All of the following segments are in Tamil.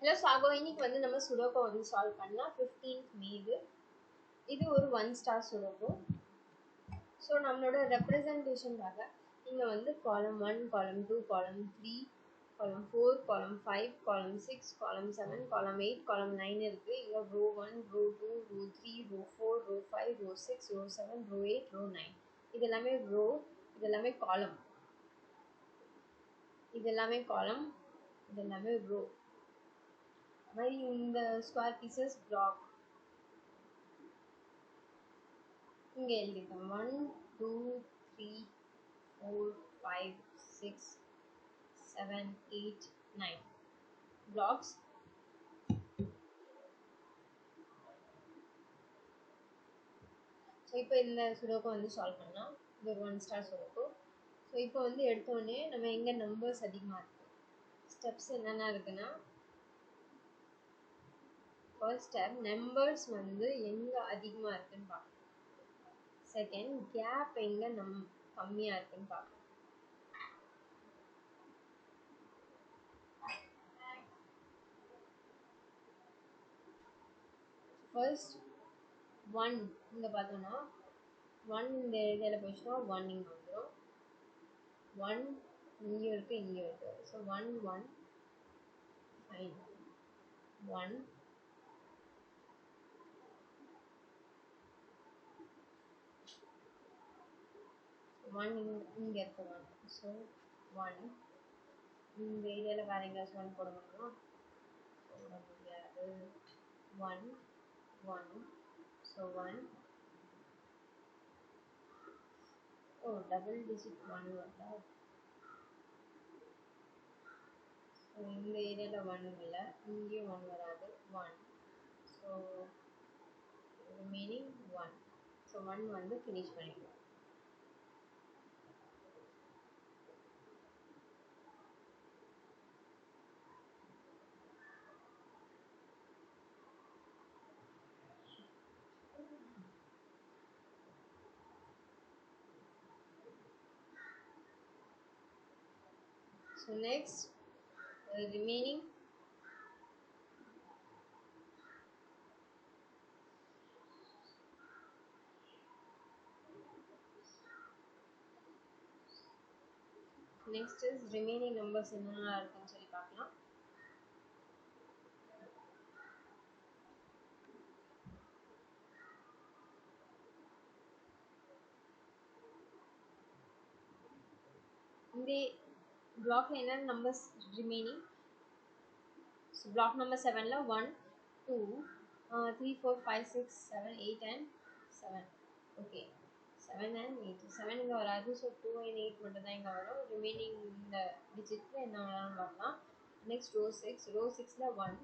ஹலோ சாகோ, இன்னைக்கு வந்து நம்ம சுடோக்கோ வந்து சால்வ் பண்ணலாம். 15th மே இது ஒரு 1 ஸ்டார் சுடோக்கோ. ஸோ நம்மளோட ரெப்ரசன்டேஷனுக்காக இங்கே வந்து காலம் 1, காலம் 2, காலம் 3, காலம் 4, காலம் 5, காலம் 6, காலம் 7, காலம் 8, காலம் 9 இருக்குது. இங்கே row 1, row 2, row 3, row 4, row 5, row 6, row 7, row 8, row 9. இது எல்லாமே ரோ, இது எல்லாமே காலம், இது எல்லாமே காலம், இது எல்லாமே ரோ. மாதிரி இந்த ஸ்கொயர் பீசஸ் பிளாக் இங்கே எழுதிட்டோம். 1, 2, 3, 4, 5, 6, 7, 8, 9 blocks. ஸோ இப்போ இந்த சுடோக்கோ வந்து சால்வ் பண்ணலாம். இது ஒரு 1 ஸ்டார் சுடோக்கோ. ஸோ இப்போ வந்து எடுத்தோடனே நம்ம எங்கே நம்பர்ஸ் அதிகமாக இருக்குது, ஸ்டெப்ஸ் என்னென்ன இருக்குன்னா, ஃபர்ஸ்ட் ஸ்டெப் நம்பர்ஸ் வந்து எங்கே அதிகமாக இருக்குன்னு பார்க்கணும். செகண்ட், கேப் எங்கே கம்மியாக இருக்குன்னு பார்க்கணும். ஃபர்ஸ்ட் 1 இங்கே பார்த்தோன்னா 1 இந்த ஏரியாவில் போயிடுச்சுன்னா 1 இங்கே வந்துடும். 1 இங்கே இருக்குது, இங்கே இருக்குது. So 1, 1 fine. 1 1 இங்கே இருக்கு 1. ஸோ 1 இந்த ஏரியாவில் வேறு எங்கேயாச்சும் 1 போட முடியுமா? போட முடியாது. 1 1 ஸோ 1 டபுள் டிஜிட் 1 வரல. ஸோ இந்த ஏரியாவில் 1 இல்லை, இங்கேயும் 1 வராது. 1 ஸோ ரிமைனிங் 1. ஸோ 1 வந்து ஃபினிஷ் பண்ணிடுவோம். So next, remaining next is remaining numbers என்னென்ன இருக்குன்னு சொல்லி பார்க்கலாம். இந்த பிளாக்ல என்னென்ன numbers remaining? So block number 7ல 1, 2, 3, 4, 5, 6, 7, 8 and 7. Okay, 7 and 8. 7 இங்கே வராது. ஸோ 2 and 8 மட்டும் தான் இங்கே வரும். ரிமைனிங் இந்த டிஜிட்டில் என்ன வேணாலும் பார்க்கலாம். Next row 6. ரோ 6ல 1,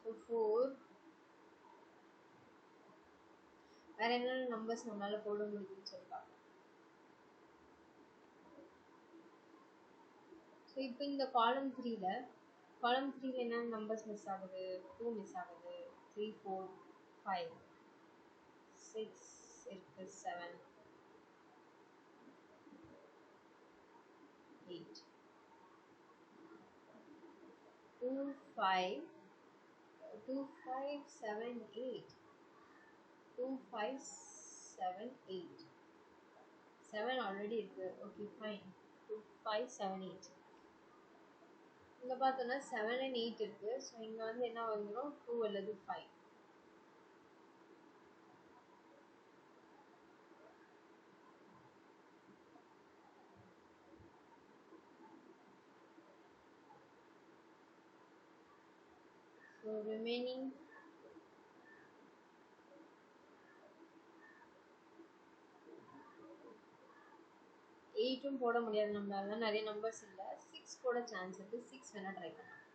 ஸோ 4. வேற என்னென்ன நம்பர்ஸ் நம்மளால போட முடியுதுன்னு சொல்லி பார்க்கலாம். ஸோ இப்போ இந்த காலம் 3ல என்னென்ன நம்பர்ஸ் மிஸ் ஆகுது? 2 மிஸ் ஆகுது, 3, 4, 5, 6 இருக்கு, 7, 8, 2, 5, 2, 5, 7, 8, 2, 5, 7, 8, 7 ஆல்ரெடி இருக்கு. Okay fine. 2, 5, 7, 8. இங்கே பார்த்தோன்னா 7 and 8 இருக்கு. ஸோ இங்கே வந்து என்ன வந்துடும்? 2 அல்லது 5. ஸோ ரிமைனிங் 8 போட முடியாது நம்மளால, நிறைய நம்பர்ஸ் இல்லை. 6 போட சான்ஸ் இருக்கு. 6 வேணா ட்ரை பண்ணலாம்.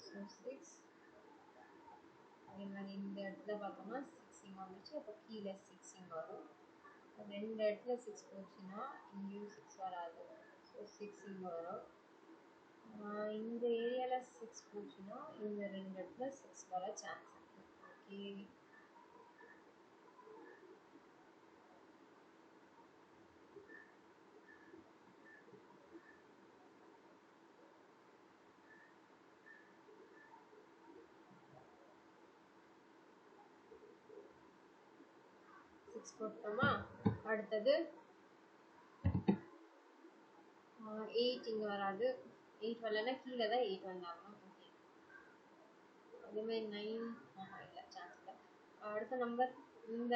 ஸோ 6 அதே மாதிரி இந்த இடத்துல பார்த்தோம்னா 6 இங்கே வந்துச்சு. அப்போ கீழே 6 இங்கே வரும். ரெண்டு இடத்துல 6 போச்சுன்னா இங்கேயும் 6 வராது. ஸோ 6 இங்கே வரும். இந்த ஏரியாவில் 6 போச்சுன்னா இந்த ரெண்டு இடத்துல 6 வர சான்ஸ் இருக்கு. ஓகே, 6 போட்டோமா. அடுத்தது 8 இங்கே வராது. 8 வரலன்னா கீழே தான் 8 வந்தாகணும். ஓகே, அதேமாதிரி 9 இல்லை, சான்ஸ் இல்லை. அடுத்த நம்பர் இந்த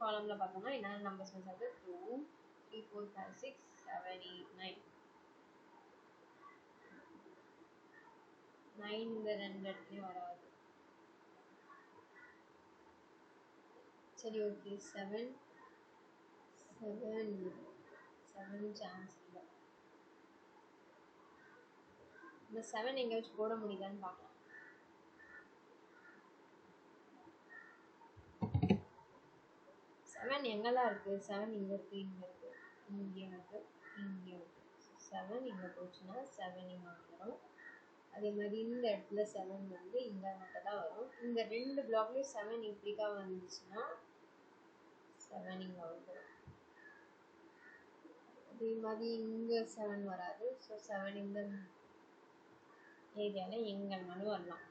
காலமில் பார்த்தோம்னா என்னென்ன நம்பர்ஸ் மிஸ் ஆகுது? 2, 3, 4, 5, 6, 7, 8, 9. 9 இந்த ரெண்டு இடத்துலையும் வராது. சரி, ஓகே, 7 சான்ஸ் இல்லை. இந்த 7 எங்கேயாச்சும் போட முடியுதான்னு பார்க்கலாம். 7 எங்கெல்லாம் இருக்கு? 7 இங்கே இருக்கு, இங்கே இருக்கு, இங்கேயும் இருக்கு, இங்கேயும் இருக்கு. 7 இங்கே போச்சுன்னா 7 இங்கே வந்துடும். அதே மாதிரி இந்த இடத்துல 7 வந்து இங்கே மட்டும் தான் வரும். இந்த ரெண்டு பிளாக்லேயும் 7 இப்படிக்கா வந்துச்சுன்னா 7 இங்கே வந்துடும். அதே மாதிரி இங்கே 7 வராது. ஸோ 7 இந்த ஏரியாவில் எங்கேனாலும் வரலாம்.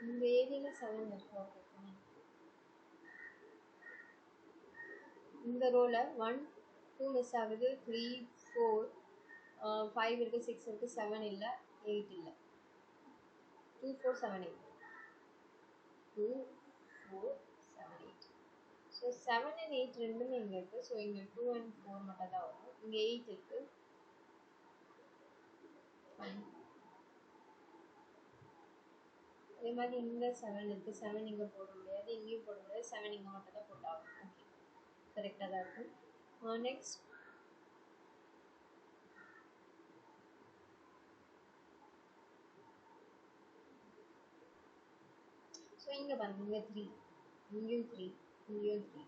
இந்த ஏரியாவில் 7 இருக்கு. ஓகே, இந்த ரோல 1, 2 மிஸ் ஆகுது. 3, 4, 5 இருக்கு, 6 இருக்கு, 7 இல்லை, 8 இல்லை. 2, 4, 7, 8. 2, 4, 7, 8. ஸோ 7 and 8 ரெண்டுமே இங்கே இருக்குது. ஸோ இங்கே 2 and 4 மட்டும் தான் வரும். இங்கே 8 இருக்குது. ஃபைன். அதே மாதிரி இங்கே 7 இருக்குது. 7 இங்கே போட முடியாது, இங்கேயும் போட முடியாது. 7 இங்கே மட்டும் தான் போட்டாகும். ஓகே, கரெக்டாக தான் இருக்கும். நெக்ஸ்ட் ஸோ இங்கே பாருங்க, இங்கே 3, இங்கேயும் 3, இங்கேயும் 3.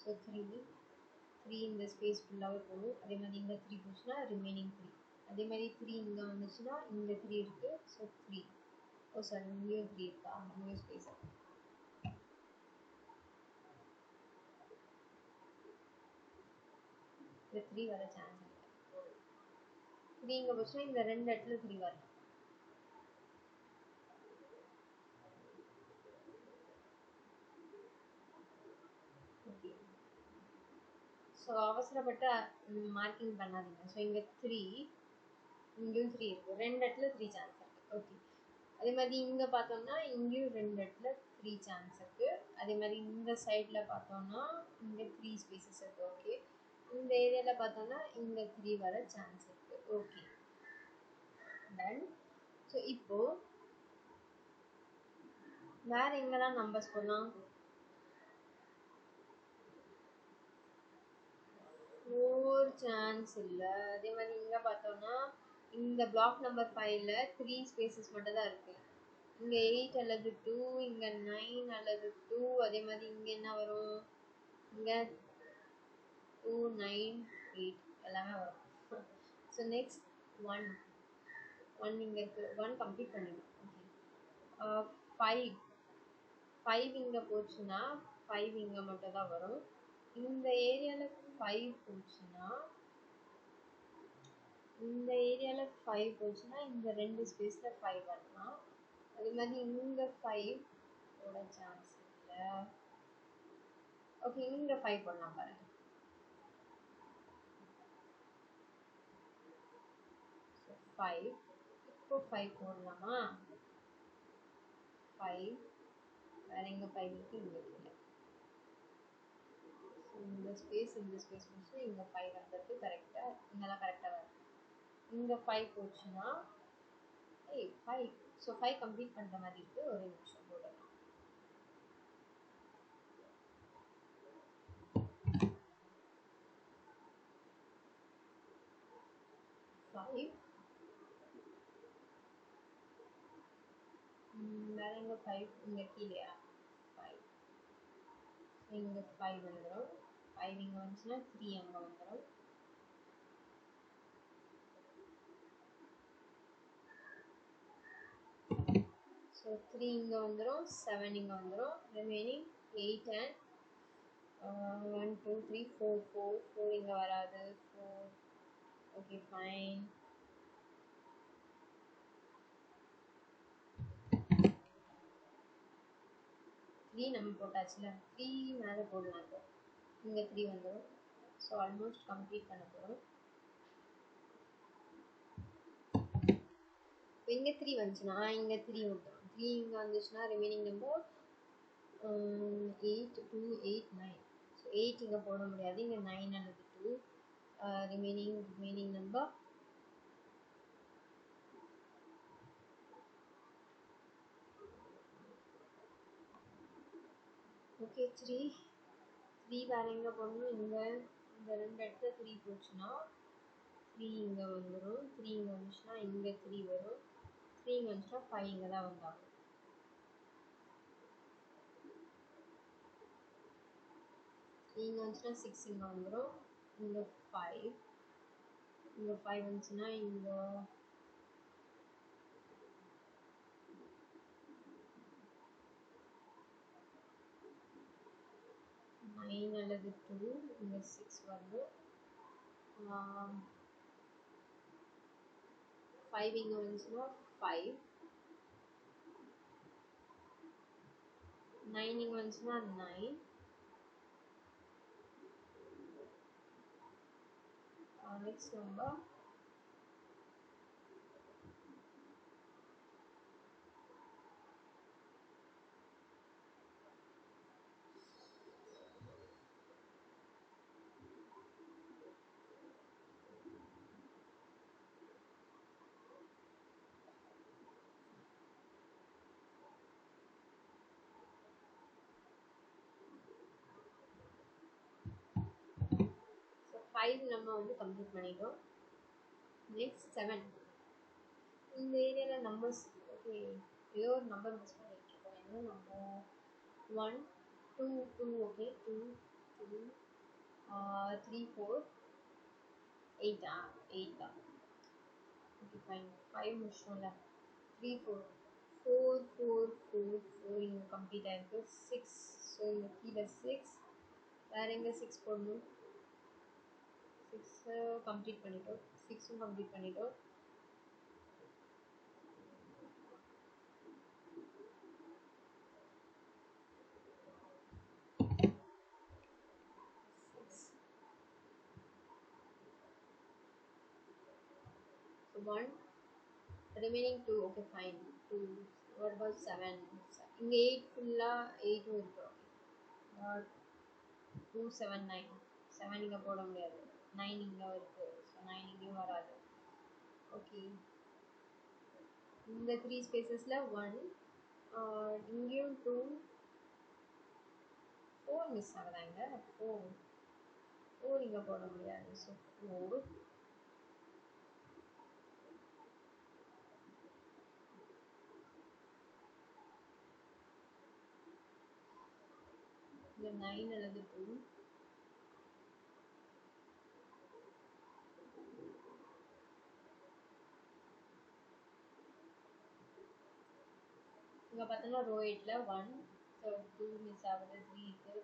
ஸோ 3 இந்த ஸ்பேஸ் ஃபுல்லாகவே போகும். அதே மாதிரி இங்கே 3 போச்சுன்னா ரிமைனிங் 3. அதே மாதிரி 3 இங்கே வந்துச்சுன்னா இங்கே 3 இருக்குது. ஸோ 3. ஓ சாரி, இங்கேயும் 3 இருக்கா? இங்கேயும் ஸ்பேஸ் இருக்கு. இந்த 3 வர சான்ஸ் இல்லை. 3 இங்கே போச்சுன்னா இந்த ரெண்டு இடத்துல 3 வரலாம். ஓகே, ஸோ அவசரப்பட்டு மார்க்கிங் பண்ணாதீங்க. ஸோ இங்கே 3, இங்கேயும் 3 இருக்குது. ரெண்டு இடத்துல 3 சான்ஸ் இருக்குது. ஓகே, அதே மாதிரி இங்கே பார்த்தோம்னா இங்கேயும் ரெண்டு இடத்துல 3 சான்ஸ் இருக்குது. அதே மாதிரி இந்த சைடில் பார்த்தோம்னா இங்கே 3 ஸ்பேசஸ் இருக்குது. ஓகே, இந்த ஏரியாவில் பார்த்தோம்னா இங்கே 3 வர சான்ஸ் இருக்குது. Okay, ton. ஸோ இப்போது வேறு எங்கெல்லாம் நம்பர்ஸ் போடலாம்? 4 சான்ஸ் இல்லை. அதே மாதிரி இங்கே பார்த்தோம்னா இந்த பிளாக் நம்பர் 5ல் 3 ஸ்பேசஸ் மட்டும் தான் இருக்குது. இங்கே 8 அல்லது 2, இங்கே 9 அல்லது 2. அதே மாதிரி இங்கே என்ன வரும்? இங்கே 2, 9, 8 எல்லாமே வரும். ஸோ நெக்ஸ்ட் 1 இங்கே இருக்குது. 1 கம்ப்ளீட் பண்ணிடும். ஓகே, 5 இங்கே போச்சுன்னா 5 இங்கே மட்டும் தான் வரும். இந்த ஏரியாவில் 5 போச்சுன்னா இந்த ரெண்டு ஸ்பேஸில் 5 வரலாம். அதே மாதிரி இங்கே 5 போட சான்ஸ் இல்லை. ஓகே, இங்கே 5 போடலாம் பாருங்க. ஸோ 5 இப்போ 5 போடலாமா? 5 வேற எங்கே 5 இருக்குது? இங்கே இல்லை. இந்த ஸ்பேஸ் போச்சு. இங்கே 5 வந்தது கரெக்டாக. இங்கெல்லாம் கரெக்டாக வருது. இங்கே 5 போச்சுன்னா 5. ஸோ 5 கம்ப்ளீட் பண்ணுற மாதிரி இருக்குது. ஒரு நிமிஷம் போடலாம். 5 இங்கே 5 இங்கே கீழேயா 5 இங்கே 5 வந்துடும் 5 இங்கே வந்துச்சுன்னா 3 அங்கே வந்துடும் ஸோ 3 இங்கே வந்துடும் 7 இங்கே வந்துடும் ரிமைனிங் 8 and 1 2 3 4 4 4 இங்கே வராது 4 ஓகே ஃபைன் 3 நம்ம போட்டாச்சுல 3 மேலே போடலாம் இப்போ இங்கே 3 வந்துடும் ஸோ ஆல்மோஸ்ட் கம்ப்ளீட் பண்ண போகிறோம் இப்போ இங்கே 3 வந்துச்சுன்னா இங்கே 3 விட்டுரும் 3 இங்கே வந்துச்சுன்னா ரிமைனிங் நம்பர் 8 2 8 9 ஸோ 8 இங்கே போட முடியாது இங்கே 9 அல்லது 2 ரிமைனிங் நம்பர் ஓகே 3 வேறு எங்கே போடணும் இங்கே இந்த 2 இடத்துல 3 போச்சுன்னா 3 இங்கே வந்துடும் 3 இங்கே வந்துச்சுன்னா இங்கே 3 வரும் 3 இங்கே வந்துச்சுன்னா 5 இங்கே தான் வந்தாகும் இங்கே வந்துச்சுன்னா 6 இங்கே வந்துடும் இங்கே 5 இங்கே 5 வந்துச்சுன்னா இங்கே 9 அல்லது 2 இங்கே 6 வருது 5 இங்கே வந்துச்சுன்னா 5 9 இங்கே வந்துச்சுன்னா 9 நெக்ஸ்ட் நம்பர் ஸோ 5 நம்ம வந்து கம்ப்ளீட் பண்ணிட்டோம் நெக்ஸ்ட் 7 இந்த ஏரியாவில் நம்பர்ஸ் ஓகே ஏதோ ஒரு நம்பர் மிஸ் பண்ணிட்டு இருக்கோம் என்ன நம்பர் 1 2 2 ஓகே 2 2 3 4 8 8 ஓகே ஃபைன் 5 முடிச்சோம்ல 3 4 4 4 4 4 இங்கே கம்ப்ளீட் ஆயிருக்கு 6 ஸோ இங்கே கீழே 6 வேறு எங்கே 6 போடணும் 6 கம்ப்ளீட் பண்ணிட்டோம் 6ம் கம்ப்ளீட் பண்ணிட்டோம் so 1 remaining 2 okay fine 2 what about 7 இங்க 8 ஃபுல்லா 8 இருக்கு okay 2 7 9 7 இங்க போட முடியாது 9 இங்க இருக்கு so 9 இங்கேயும் வராது ஓகே இந்த 3 ஸ்பேசஸ்ல 1 இங்கேயும் 2 4 மிஸ் ஆகுதாங்க 4 இங்க போட முடியாது so 4 இங்க 9 அல்லது 2 இங்க பார்த்தோம்னா ரோ 8ல 1 ஸோ 2 மிஸ் ஆகுது 3 இருக்கு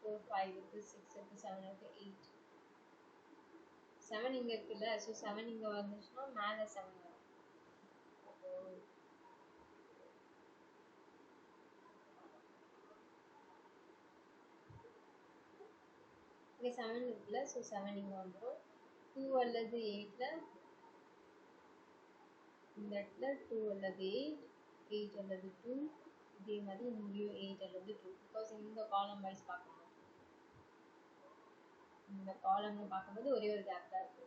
4 5 இருக்கு 6 இருக்கு 7 இருக்கு 8 7 இங்க இருக்குல்ல ஸோ 7 இங்க வந்துச்சுன்னா மேலே 7 வரும் இங்க 7 இருக்குல்ல ஸோ 7 இங்க வந்துடும் 2 அல்லது 8ல இந்த இடத்துல 2 அல்லது 8 8 அல்லது 2 இதே மாதிரி இங்கேயும் 8 அல்லது 2 பிகாஸ் இந்த காலம் வைஸ் பார்க்கணும் இந்த காலம் பார்க்கும்போது ஒரே ஒரு கேப் தான் இருக்கு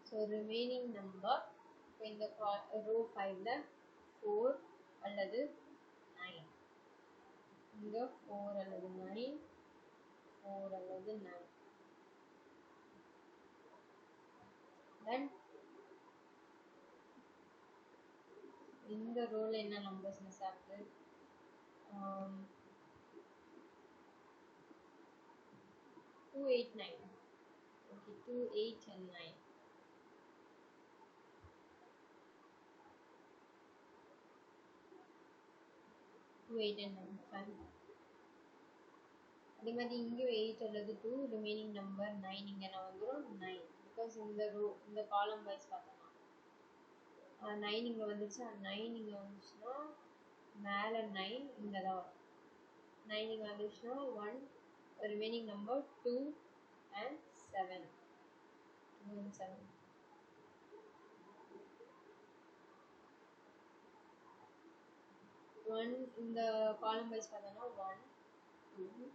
ஸோ ரிமைனிங் நம்பர் இப்போ இந்த ரோ 5ல 4 அல்லது 9 இங்கே 4 அல்லது 9 4 அல்லது 9 தென் இந்த ரோல என்ன நம்பர்ஸ் மிஸ் ஆகுது 2, 8, 9. Okay, 2, 8 and 9. Two, 8 and 9. Fine. அதே மாதிரி இங்கேயும் 8 அல்லது 2, ரிமைனிங் நம்பர் 9 இங்கே நான் வந்துடும் 9. பிகாஸ் இந்த ரோ இந்த காலம் வைஸ் பார்த்தோம்னா 9 இங்கே வந்துருச்சு, 9 இங்கே வந்துச்சுன்னா மேலே 9 இங்கே தான் வரும். 9 இங்கே வந்துச்சுன்னா 1, remaining number 2 and 7. 2 and 7. One இந்த காலம் வைஸ் பார்த்தோம்னா 1, 2,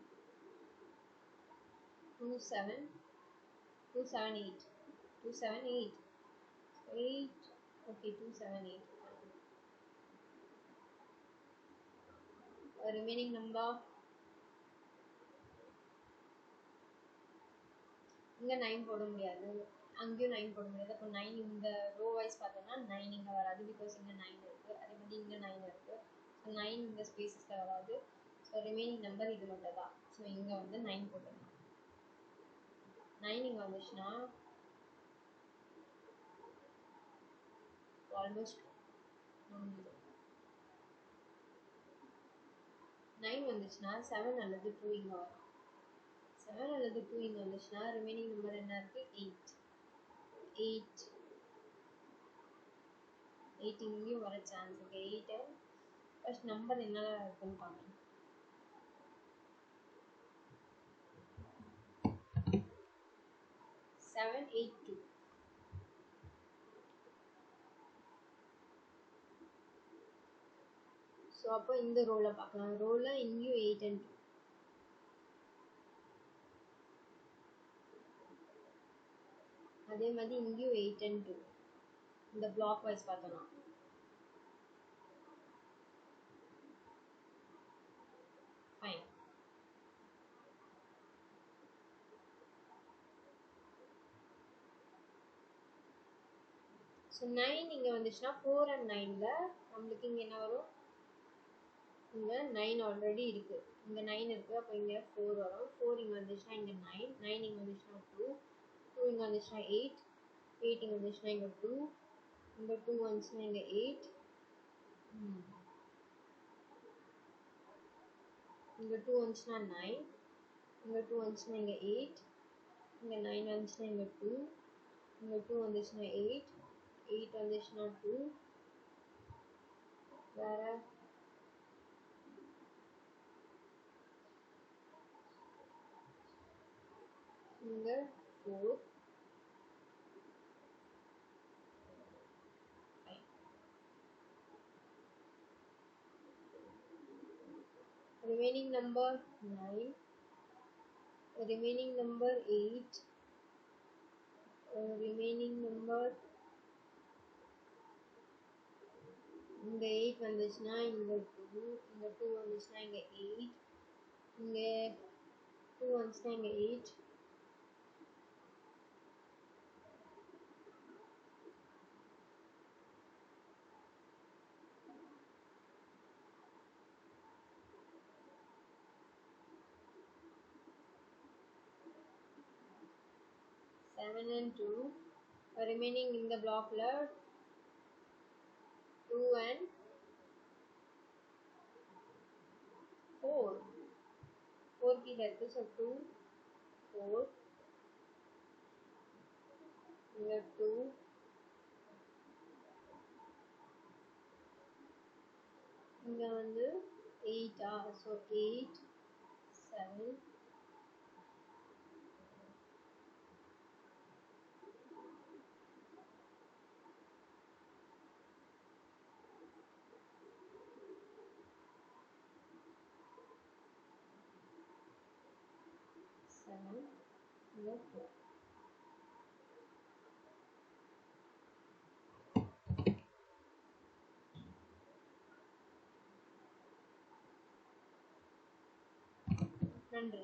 2, 7, 2, 7, 8. 2, 7, 8. 8. Okay, 2, 7, 8. Remaining number இங்கே 9 போட முடியாது, அங்கேயும் 9 போட முடியாது. அப்போ 9 இந்த ரோ வைஸ் பார்த்தோம்னா 9 இங்கே வராது, பிகாஸ் இங்கே 9 இருக்குது. அதே மாதிரி இங்கே 9 இருக்குது. ஸோ 9 இந்த ஸ்பேஸஸில் வராது. ஸோ ரிமைனிங் நம்பர் இது மட்டும் தான். ஸோ இங்கே வந்து 9 போட்டுடலாம். 9 இங்கே வந்துச்சுன்னா ஆல்மோஸ்ட் 9 வந்துச்சுன்னா 7 அல்லது 2 இங்கே வரும். 7 அல்லது 2 இங்கே வந்துச்சுன்னா ரிமைனிங் நம்பர் என்ன இருக்குது? 8. 8 இங்கேயும் வர சான்ஸ் இருக்குது. 8 ஃபர்ஸ்ட் நம்பர் என்ன இருக்குன்னு பார்க்கணும். 7, 8, 2. ஸோ அப்போ இந்த ரோவில் பார்க்கலாம். ரோவில் இங்கேயும் 8 and 2. அதே மாதிரி இங்கேயும் 8 and 2. இந்த பிளாக் வைஸ் பார்த்தோம்னா ஃபைன். ஸோ 9 இங்கே வந்துச்சுன்னா 4 and 9ல் நம்மளுக்கு இங்கே என்ன வரும்? இங்கே 9 ஆல்ரெடி இருக்குது, இங்கே 9 இருக்குது. அப்போ இங்கே 4 வரும். 4 இங்கே வந்துச்சுன்னா இங்கே 9, 9 இங்கே வந்துச்சுன்னா 2, 2 இங்கே வந்துச்சுன்னா 8, 8 இங்கே வந்துச்சுன்னா இங்கே 2, இங்கே 2 வந்துச்சுன்னா இங்கே 8, இங்கே 2 வந்துச்சுன்னா 9, இங்கே 2 வந்துச்சுன்னா இங்கே 8, இங்கே 9 வந்துச்சுன்னா இங்கே 2, இங்கே 2 வந்துச்சுன்னா 8, 8 வந்துச்சுன்னா 2, வேறு இங்கே 4. Remaining number 9, remaining number 8, remaining number இங்கே 8 வந்துச்சுன்னா இங்கே 2, இங்கே 2 வந்துச்சுன்னா இங்கே 8, இங்கே 2 வந்துச்சுன்னா இங்கே 8, seven and 2. Remaining in the block left 2 and 4. 4 கீழே இருக்கு. ஸோ 2, 4, இங்கே 2, இங்கே வந்து 8. ஸோ 8, 7, 7, இங்கே 4. நன்றி.